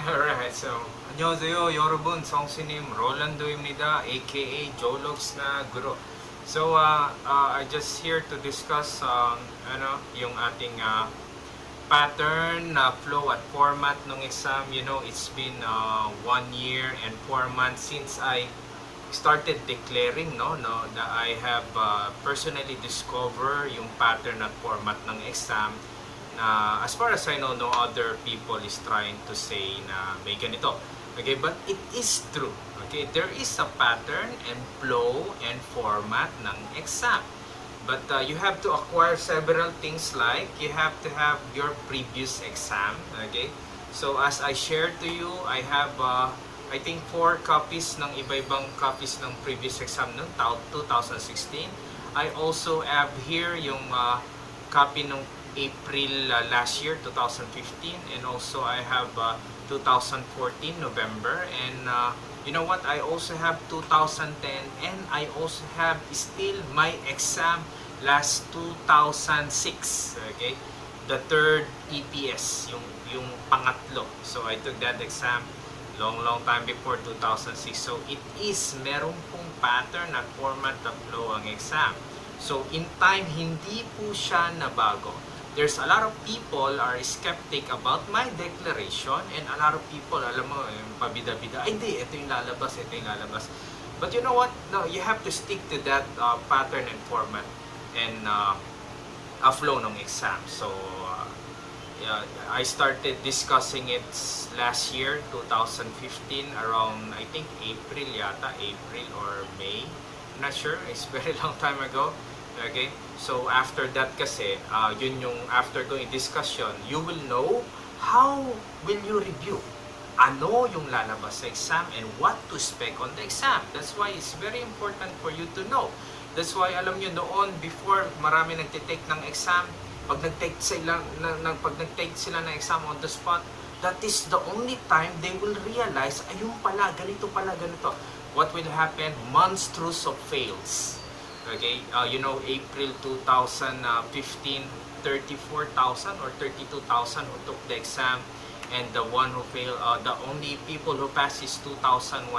Alright, so 안녕하세요 여러분. 성신님 롤란도입니다. aka Jologs na guro. So I just here to discuss yung ating pattern, flow at format ng exam. You know, it's been 1 year and 4 months since I started declaring that I have personally discovered yung pattern at format ng exam na as far as I know, no other people is trying to say na may ganito. Okay, but it is true. Okay, there is a pattern and flow and format ng exam. But you have to acquire several things, like you have to have your previous exam. Okay, so as I shared to you, I have I think 4 copies ng iba-ibang copies ng previous exam ng 2016. I also have here yung copy ng April last year, 2015, and also I have 2014 November, and you know what, I also have 2010, and I also have still my exam last 2006. Okay, the third EPS, yung pangatlo. So I took that exam long time before 2006. So it is meron pong pattern at format na flow ang exam. So in time, hindi po siya nabago. There's a lot of people are skeptic about my declaration, and a lot of people, alam mo, pabida-bida, ay hindi, ito yung lalabas, ito yung lalabas. But you know what? No, you have to stick to that pattern and format and flow ng exam. So I started discussing it last year, 2015, around I think April yata, April or May. I'm not sure, it's very long time ago. Okay, so after that kasi, yun yung after going discussion, you will know how will you review. Ano yung lalabas sa exam and what to expect on the exam. That's why it's very important for you to know. That's why alam nyo noon, before marami nagtitake ng exam, pag nagtake sila ng exam on the spot, that is the only time they will realize, ayun pala, ganito pala, ganito. What will happen? Monstrous of fails. Okay, you know, April 2015, 34,000 or 32,000 who took the exam, and the one who failed, the only people who passed is 2,100.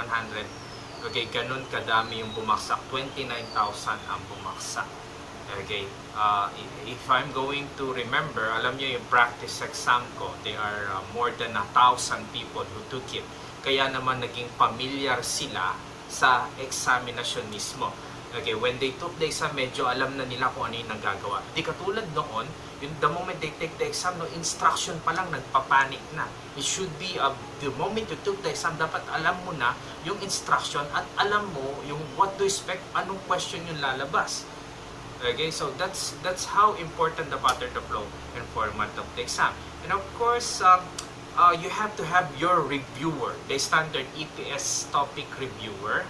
Okay, ganun kadami yung bumaksak, 29,000 ang bumaksak. Okay, if I'm going to remember, alam niyo yung practice exam ko, there are more than 1,000 people who took it. Kaya naman naging familiar sila sa examination mismo. Okay, when they took the exam, medyo alam na nila kung ano yung nagagawa. Di katulad noon, the moment they take the exam, no, instruction pa lang, nagpapanik na. It should be, the moment you took the exam, dapat alam mo na yung instruction at alam mo yung what to expect, anong question yung lalabas. Okay, so that's how important the pattern, the flow, and format of the exam. And of course, you have to have your reviewer, the standard EPS topic reviewer.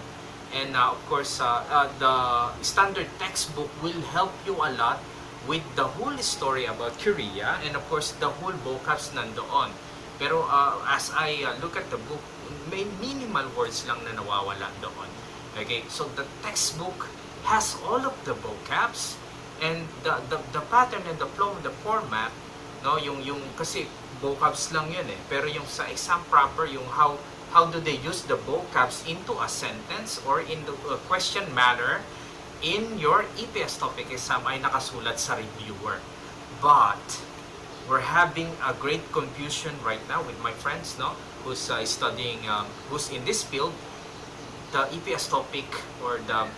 And of course, the standard textbook will help you a lot with the whole story about Korea, and of course, the whole vocabs nandoon. Pero as I look at the book, may minimal words lang na nawawala doon. Okay, so the textbook has all of the vocabs, and the pattern and the flow and the format, no, yung kasi vocabs lang yun eh. Pero yung sa exam proper, yung how do they use the vocabs into a sentence or in the question manner in your EPS topic exam ay nakasulat sa reviewer. But we're having a great confusion right now with my friends, no, who's studying, who's in this field. The EPS topic, or the,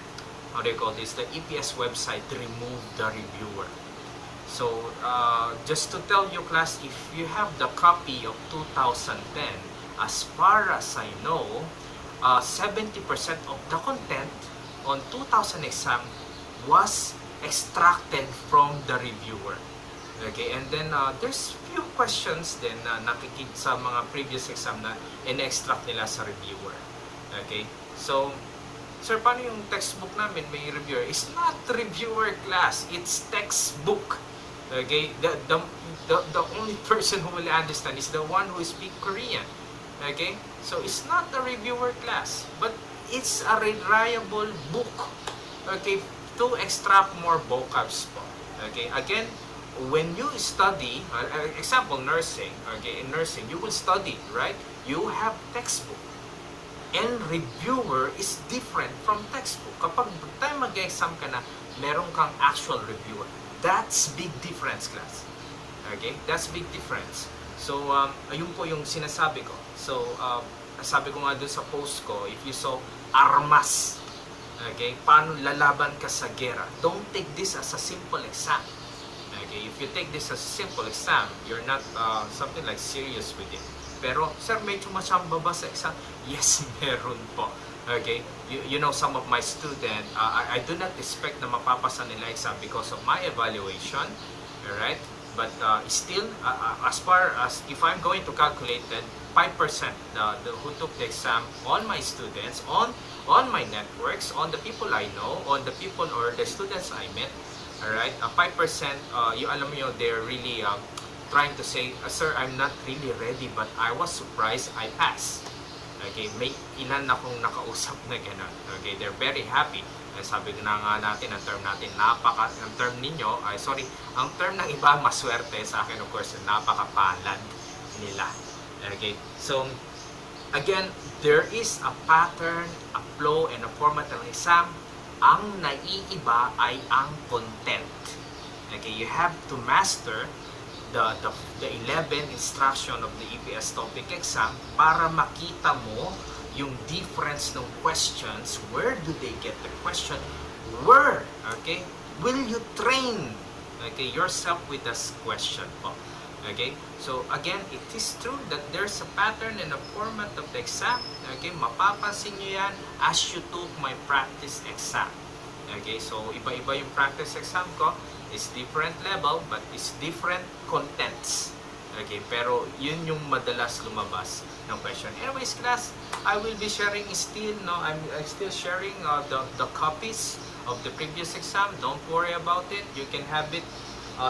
how do you call this, the EPS website removed the reviewer. So just to tell you class, if you have the copy of 2010, as far as I know, 70% of the content on 2000 exam was extracted from the reviewer. Okay, and then there's few questions din na nakikita sa mga previous exam na in-extract nila sa reviewer. Okay, so sir, paano yung textbook namin may reviewer? It's not reviewer class, it's textbook. Okay, the only person who will understand is the one who speaks Korean. Okay, so it's not a reviewer class, but it's a reliable book. Okay, to extract more vocabs po. Okay, again, when you study, example nursing, okay, in nursing, you will study, right? You have textbook. And reviewer is different from textbook. Kapag tayo mag-exam ka na, meron kang actual reviewer. That's big difference, class. Okay? That's big difference. So, ayun po yung sinasabi ko. So, sabi ko nga dun sa post ko, if you saw armas, okay, paano lalaban ka sa gera? Don't take this as a simple exam. Okay, if you take this as a simple exam, you're not something like serious with it. Pero, sir, medyo masamba ba sa exam? Yes, meron po. Okay, you know, some of my students, I do not expect na mapapasa nila exam because of my evaluation, alright? But still, as far as, if I'm going to calculate that, 5% who took the exam, all my students, on my networks, on the people I know, on the people or the students I met, alright, 5%, you alam mo, they're really trying to say, sir, I'm not really ready, but I was surprised I passed. Okay, may ilan akong nakausap na gano'n. Okay, they're very happy. Sabi na nga natin, ang term natin, ang term ninyo, ang term ng iba, maswerte. Sa akin, of course, napakapalad nila. Okay, so, again, there is a pattern, a flow, and a format ng exam. Ang naiiba ay ang content. Okay, you have to master the 11 instruction of the EPS topic exam para makita mo yung difference ng questions. Where do they get the question? Where, okay, will you train, okay, yourself with this question po? Okay, so again, it is true that there's a pattern and a format of the exam. Okay, mapapansin nyo yan as you took my practice exam. Okay, so iba-iba yung practice exam ko. It's different level, but it's different contents. Okay, pero yun yung madalas lumabas ng question. Anyways, class, I will be sharing still, I'm still sharing the copies of the previous exam. Don't worry about it. You can have it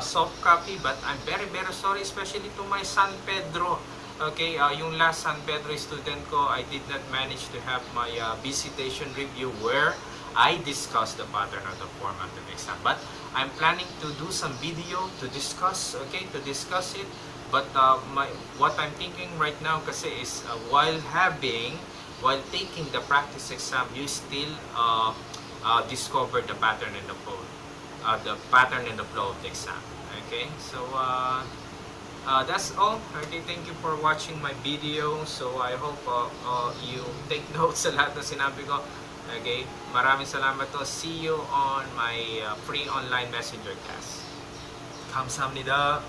soft copy, but I'm very, very sorry, especially to my San Pedro. Okay, yung last San Pedro student ko, I did not manage to have my visitation review where I discussed the pattern of the format of the exam. But I'm planning to do some video to discuss, okay, to discuss it. But what I'm thinking right now kasi is while taking the practice exam, you still discover the pattern and the flow, of the exam. Okay, so that's all. Okay, thank you for watching my video. So I hope you take notes sa lahat ng sinabi ko. Okay, maraming salamat to. See you on my free online messenger class. 감사합니다.